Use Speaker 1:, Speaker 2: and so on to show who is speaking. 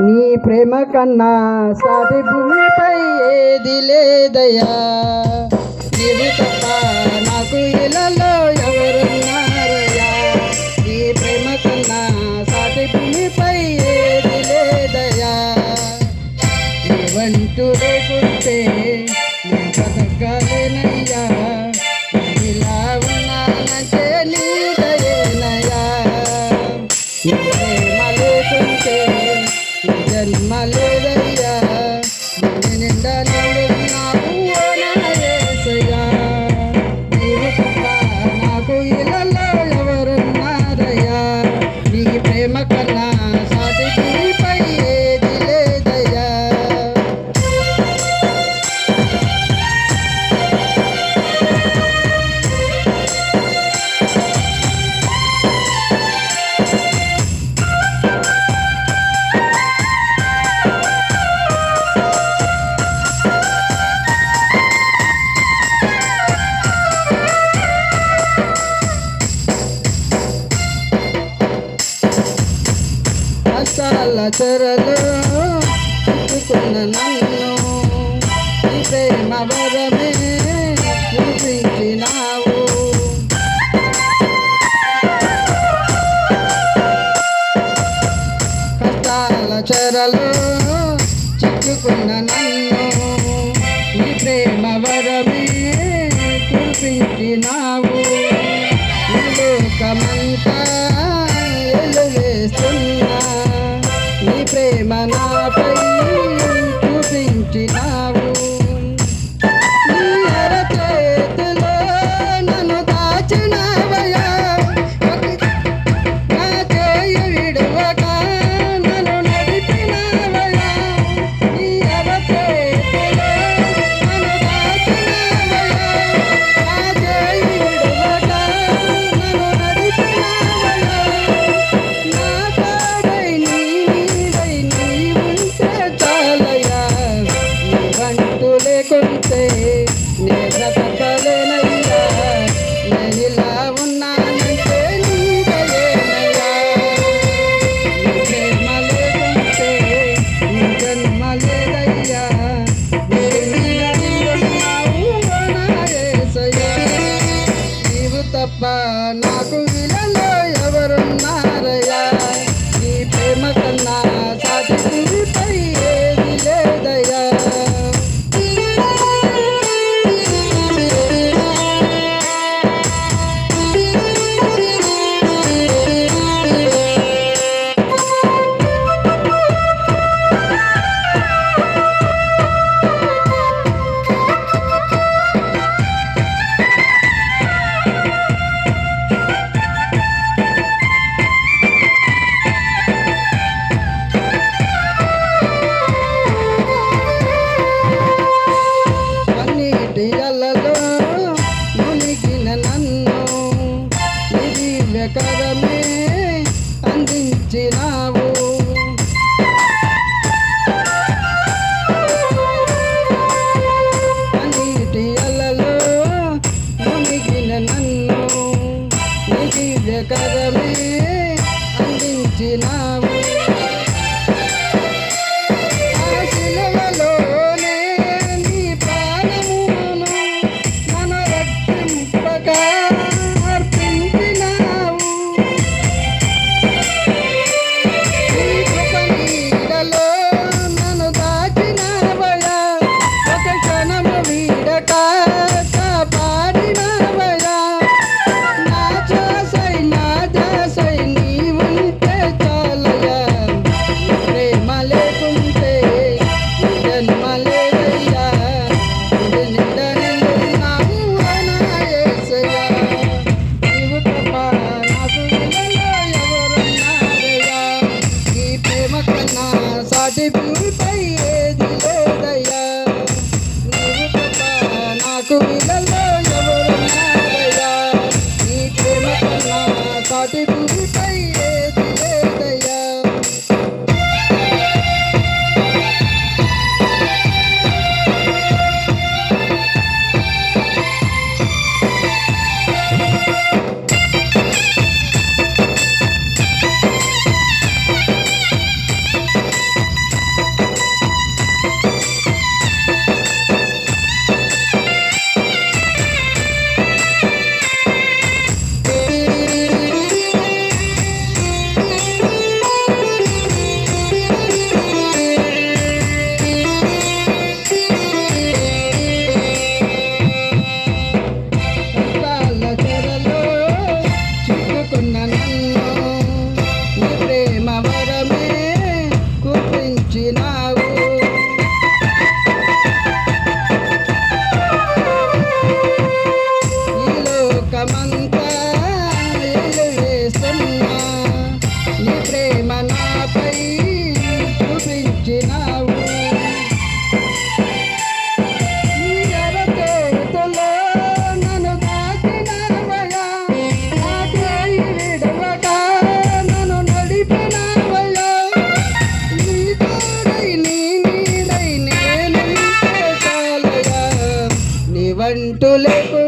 Speaker 1: నీ ప్రేమ కన్నా సాటి భూమిపై ఏది లేదయ్యా. నీవు తప్ప నాకు ఇలలో ఎవరున్నారయ్యా. నీ ప్రేమ కన్నా సాటి భూమిపై ఏది లేదయ్యా. నీవంటూ లేకుంటే నీ బతకలేనయ్యా. ఇలా ఉన్నానంటే నీ దయేనయ్యా. నీ ప్రేమ లేకుంటే నీ జన్మ లేదయ్యా. గుండె నిండా నిండున్నావు ఓ నా యేసయ్యా. నీవు తప్ప నాకు ఇలలో ఎవరున్నారయ్యా. నీ ప్రేమ కన్నా సాటి భూమిపై ఏది లేదయ్యా. కష్టాల చెరలో చిక్కుకున్న నన్ను నీ ప్రేమ వరమే చూపించినావు. కష్టాల చెరలో చిక్కుకున్న నన్ను నీ ప్రేమ వరమే చూపించినావు. ఈ లోకమంతా ఎలువేస్తున్నా నీ ప్రేమ నాపై చూపించినావు. నీ అరచేతిలో నన్ను దాచినావయ్యా. నా చేయి విడువక నన్ను నడిపినావయ్యా. నీ అరచేతిలో నన్ను దాచినావయ్యా. నా చేయి విడువక నన్ను నడిపినావయ్యా. నా తోడై నీ నీడై నీ ఉంటే చాలయ్యా. నీవంటూ లేకుంటే నే బ్రతకలేనయ్యా. నేనిలా ఉన్నానంటే నీ దయేనయ్యా. నీ ప్రేమ లేకుంటే నీ జన్మ లేదయ్యా. నీవు నిండున్నావు ఓ నా యేసయ్యా. నీవు తప్ప నాకు ఇలలో ఎవరున్నారయ్యా. నీ ప్రేమ కన్నా సాటి భూమిపై ఏది లేదయ్యా. అన్నిటి అలలో మునిగిన నన్ను నీ దివ్యకరమే అందించినావు. అన్నిటి అలలో మునిగిన నన్ను నీ దివ్యకరమే అందించినావు. ఆ శిలువలోనే నీ ప్రాణమును నన్ను రక్షింపగా అర్పించినావు. నీ కృప నీడలో నన్ను దాచినావయ్యా. ఒక క్షణము వీడక కాపాడినావయ్యా. నా శ్వాసై నా ధ్యాసై నీ ఉంటే చాలయ్యా. నీ ప్రేమ లేకుంటే నీ జన్మ లేదయ్యా. గుండె నిండా నిండున్నావు ఓ నా యేసయ్యా. నీవు తప్ప నాకు ఇలలో ఎవరున్నారయ్యా. నీ ప్రేమ కన్నా సాటి భూమిపై ఏది లేదయ్యా. నీవు తప్ప నాకు ఇలలో ఎవరున్నారయ్యా. నీ ప్రేమ కన్నా సాటి భూమిపై ఏది లేదయ్యా. గుర్తు లేకు